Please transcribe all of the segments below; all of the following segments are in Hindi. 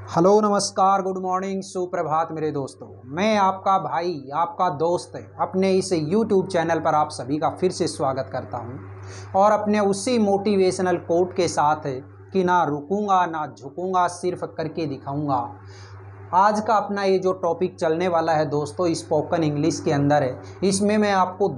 हेलो नमस्कार गुड मॉर्निंग सुप्रभात मेरे दोस्तों। मैं आपका भाई आपका दोस्त अपने इस YouTube चैनल पर आप सभी का फिर से स्वागत करता हूं और अपने उसी मोटिवेशनल कोट के साथ कि ना रुकूंगा ना झुकूंगा सिर्फ करके दिखाऊंगा। आज का अपना ये जो टॉपिक चलने वाला है दोस्तों स्पोकन इंग्लिश के अंदर है, इसमें मैं आपको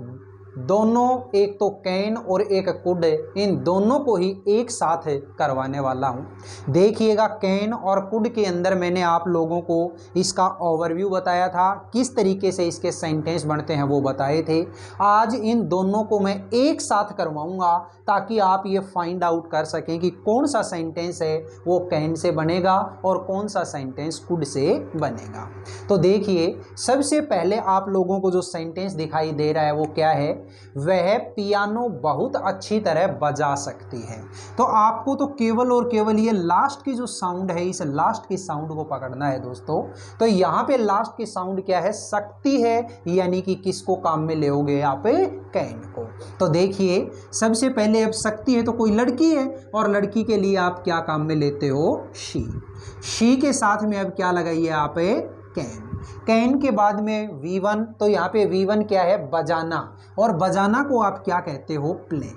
दोनों एक तो कैन और एक कुड इन दोनों को ही एक साथ करवाने वाला हूं। देखिएगा कैन और कुड के अंदर मैंने आप लोगों को इसका ओवरव्यू बताया था, किस तरीके से इसके सेंटेंस बनते हैं वो बताए थे। आज इन दोनों को मैं एक साथ करवाऊंगा ताकि आप ये फाइंड आउट कर सकें कि कौन सा सेंटेंस है वो कैन से बनेगा और कौन सा सेंटेंस कुड से बनेगा। तो देखिए सबसे पहले आप लोगों को जो सेंटेंस दिखाई दे रहा है वो क्या है, वह पियानो बहुत अच्छी तरह बजा सकती है। तो आपको तो केवल और केवल ये लास्ट की जो साउंड है इस लास्ट की साउंड को पकड़ना है दोस्तों। तो यहाँ पे लास्ट की साउंड क्या है, सकती है, यानी कि किसको काम में लेओगे यहाँ पे, कैन को। तो देखिए सबसे पहले अब सकती है तो कोई लड़की है और लड़की के लिए आप क्या काम में लेते हो, शी के साथ में अब क्या लगाइए यहाँ पे, कैन। कैन के बाद में V1, तो यहाँ पे V1 क्या है, बजाना, और बजाना को आप क्या कहते हो, प्ले।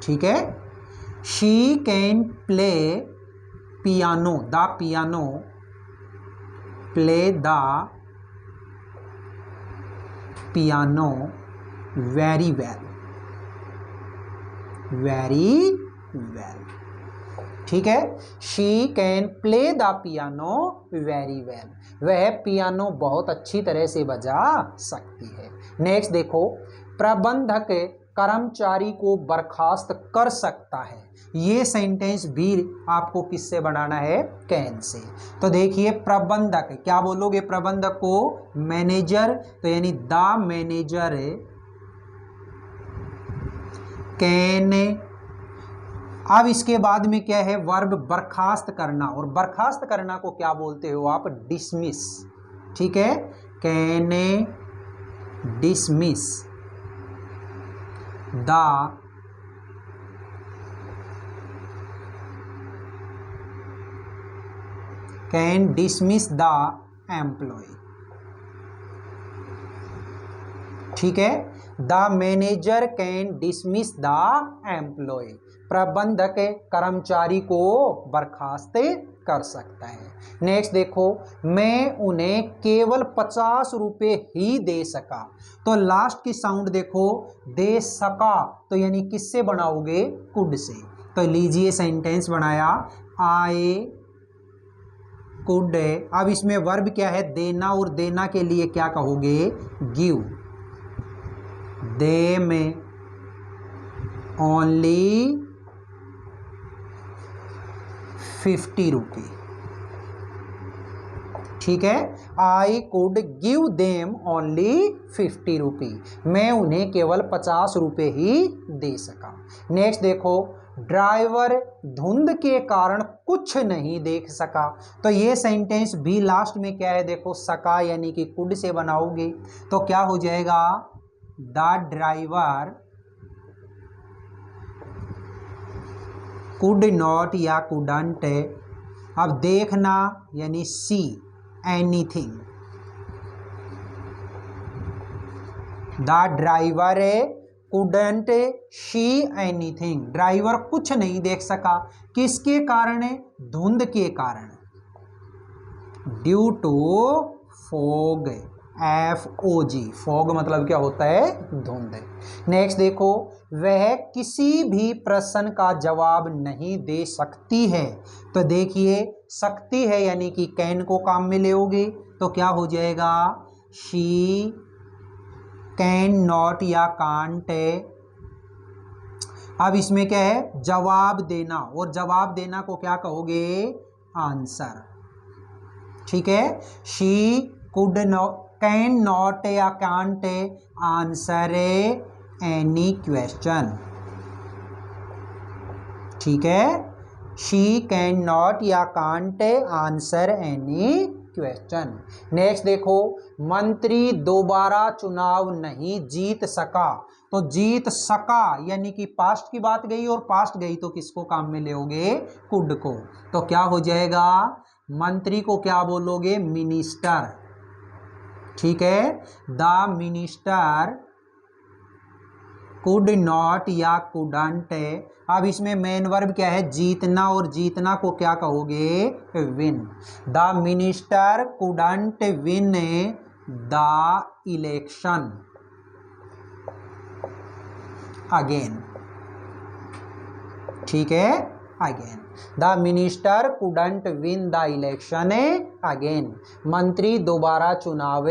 ठीक है, she can play piano, the piano, play the piano very well, very well. ठीक है, she can play the piano very well, वह पियानो बहुत अच्छी तरह से बजा सकती है। नेक्स्ट देखो, प्रबंधक कर्मचारी को बर्खास्त कर सकता है। ये सेंटेंस भी आपको किससे बनाना है, कैन से। तो देखिए प्रबंधक, क्या बोलोगे प्रबंधक को, मैनेजर, तो यानी द मैनेजर कैन। अब इसके बाद में क्या है, वर्ब बर्खास्त करना, और बर्खास्त करना को क्या बोलते हो आप, डिसमिस। ठीक है, can dismiss the can dismiss the employee. ठीक है, the manager can dismiss the employee, प्रबंधक कर्मचारी को बर्खास्त कर सकता है। नेक्स्ट देखो, मैं उन्हें केवल 50 रुपये ही दे सका। तो लास्ट की साउंड देखो, दे सका, तो यानी किससे बनाओगे, कुड से। तो लीजिए सेंटेंस बनाया, आई कुड। अब इसमें वर्ब क्या है, देना, और देना के लिए क्या कहोगे, गिव। दे में ओनली 50 रुपये। ठीक है, I could give them only 50 रुपी, मैं उन्हें केवल 50 रुपये ही दे सका। नेक्स्ट देखो, ड्राइवर धुंध के कारण कुछ नहीं देख सका। तो ये सेंटेंस भी लास्ट में क्या है, देखो सका, यानी कि कुड से बनाओगे तो क्या हो जाएगा, द ड्राइवर कुड नॉट या कुडंट, अब देखना यानी see anything, the driver couldn't see anything, driver कुछ नहीं देख सका, किसके कारण, धुंध के कारण, due to fog, FOG, fog मतलब क्या होता है, धुंध। नेक्स्ट देखो, वह किसी भी प्रश्न का जवाब नहीं दे सकती है। तो देखिए सकती है यानी कि कैन को काम में लेओगे तो क्या हो जाएगा, शी कैन नॉट या कांट। अब इसमें क्या है, जवाब देना, और जवाब देना को क्या कहोगे, आंसर। ठीक है, she could not can not या कांट आंसर एनी क्वेश्चन। ठीक है, शी कैन नॉट या can't answer any question. Next देखो, मंत्री दोबारा चुनाव नहीं जीत सका। तो जीत सका यानी कि पास्ट की बात गई, और पास्ट गई तो किसको काम में लेओगे, कुड को। तो क्या हो जाएगा, मंत्री को क्या बोलोगे? मिनिस्टर। ठीक है, द मिनिस्टर कुड नॉट या कुडंट। अब इसमें मेन वर्ब क्या है? जीतना, और जीतना को क्या कहोगे? Win. The minister couldn't win the election again. ठीक है, again. The minister couldn't win the election again. मंत्री दोबारा चुनाव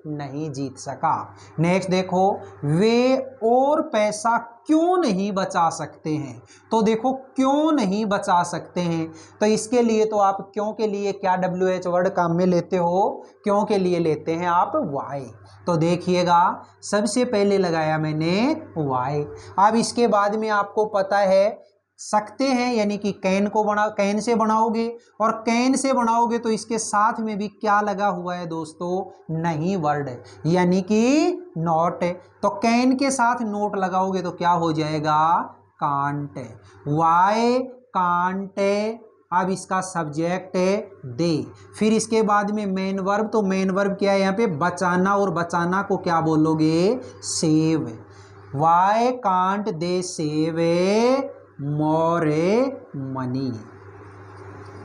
नहीं जीत सका। नेक्स्ट देखो, वे और पैसा क्यों नहीं बचा सकते हैं? तो देखो, क्यों नहीं बचा सकते हैं, तो इसके लिए तो आप क्यों के लिए क्या WH वर्ड काम में लेते हो? क्यों के लिए लेते हैं आप? वाई। तो देखिएगा, सबसे पहले लगाया मैंने वाई। अब इसके बाद में आपको पता है सकते हैं यानी कि कैन से बनाओगे, और कैन से बनाओगे तो इसके साथ में भी क्या लगा हुआ है दोस्तों? नहीं वर्ड, यानी कि नॉट। तो कैन के साथ नोट लगाओगे तो क्या हो जाएगा? कांट। Why can't. अब इसका सब्जेक्ट है दे। फिर इसके बाद में मेन वर्ब, तो मेन वर्ब क्या है यहाँ पे? बचाना, और बचाना को क्या बोलोगे? Save. Why can't they save more money.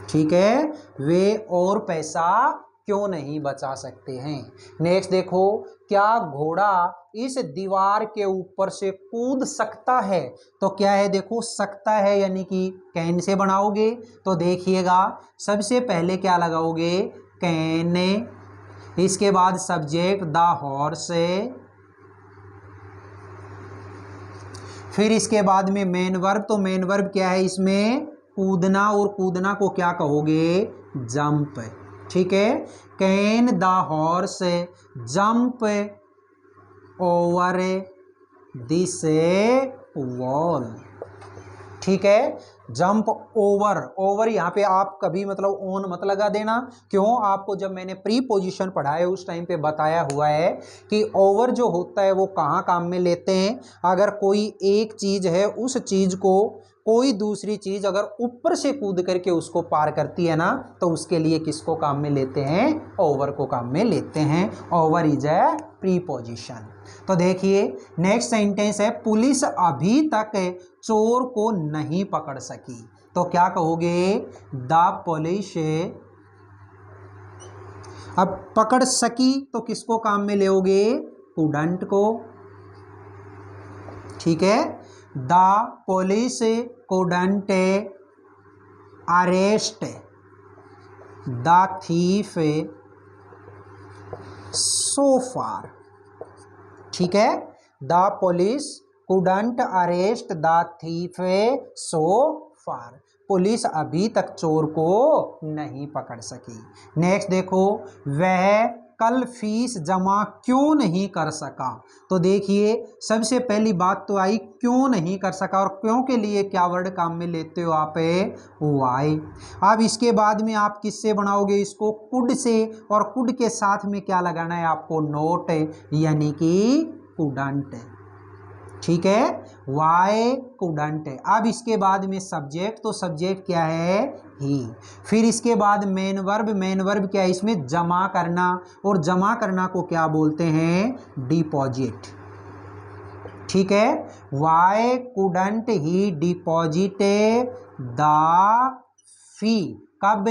ठीक है, वे और पैसा क्यों नहीं बचा सकते हैं? नेक्स्ट देखो, क्या घोड़ा इस दीवार के ऊपर से कूद सकता है? तो क्या है? देखो, सकता है यानी कि कैन से बनाओगे तो देखिएगा, सबसे पहले क्या लगाओगे? कैन। इसके बाद सब्जेक्ट द हॉर्स। फिर इसके बाद में मेन वर्ब, तो मेन वर्ब क्या है इसमें? कूदना, और कूदना को क्या कहोगे? जंप। ठीक है, can the horse jump over this wall. ठीक है, जंप ओवर। ओवर यहाँ पे आप कभी मतलब ओन मत लगा देना। क्यों? आपको जब मैंने प्री पोजीशन पढ़ाया उस टाइम पे बताया हुआ है कि ओवर जो होता है वो कहाँ काम में लेते हैं? अगर कोई एक चीज़ है, उस चीज़ को कोई दूसरी चीज़ अगर ऊपर से कूद करके उसको पार करती है ना, तो उसके लिए किसको काम में लेते हैं? ओवर को काम में लेते हैं। Over is a preposition. तो देखिए, नेक्स्ट सेंटेंस है, पुलिस अभी तक चोर को नहीं पकड़ सकी। तो क्या कहोगे? The police. अब पकड़ सकी तो किसको काम में लेओगे? कुडंट को। ठीक है, the police couldn't arrest the thief so far. ठीक है, the police couldn't arrest the thief so far. Police अभी तक चोर को नहीं पकड़ सकी। नेक्स्ट देखो, वह कल फीस जमा क्यों नहीं कर सका? तो देखिए, सबसे पहली बात तो आई क्यों नहीं कर सका, और क्यों के लिए क्या वर्ड काम में लेते हो आप? वाई। अब इसके बाद में आप किससे बनाओगे इसको? कुड से, और कुड के साथ में क्या लगाना है आपको? नोट, यानी कि कुडंट। ठीक है, वाई कुडंट। अब इसके बाद में सब्जेक्ट, तो सब्जेक्ट क्या है? ही। फिर इसके बाद मेन वर्ब, मेन वर्ब क्या है इसमें? जमा करना, और जमा करना को क्या बोलते हैं? डिपॉजिट। ठीक है, why couldn't he deposit the fee. कब?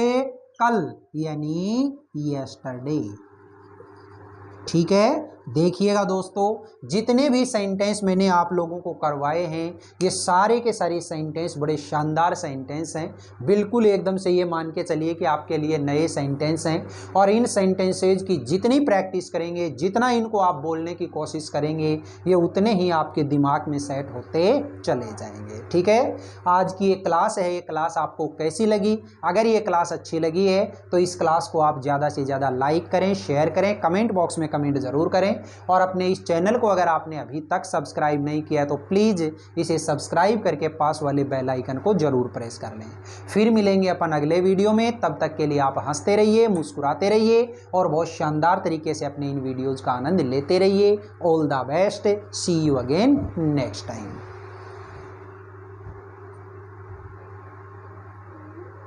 कल, यानी यस्टरडे। ठीक है, देखिएगा दोस्तों, जितने भी सेंटेंस मैंने आप लोगों को करवाए हैं ये सारे के सारे सेंटेंस बड़े शानदार सेंटेंस हैं। बिल्कुल एकदम से ये मान के चलिए कि आपके लिए नए सेंटेंस हैं, और इन सेंटेंसेज की जितनी प्रैक्टिस करेंगे, जितना इनको आप बोलने की कोशिश करेंगे, ये उतने ही आपके दिमाग में सेट होते चले जाएंगे। ठीक है, आज की ये क्लास है, ये क्लास आपको कैसी लगी? अगर ये क्लास अच्छी लगी है तो इस क्लास को आप ज़्यादा से ज़्यादा लाइक करें, शेयर करें, कमेंट बॉक्स में कमेंट ज़रूर करें, और अपने इस चैनल को अगर आपने अभी तक सब्सक्राइब नहीं किया तो प्लीज़ इसे सब्सक्राइब करके पास वाले बेल आइकन को ज़रूर प्रेस कर लें। फिर मिलेंगे अपन अगले वीडियो में, तब तक के लिए आप हंसते रहिए, मुस्कुराते रहिए, और बहुत शानदार तरीके से अपने इन वीडियोज़ का आनंद लेते रहिए। All the best, see you again next time.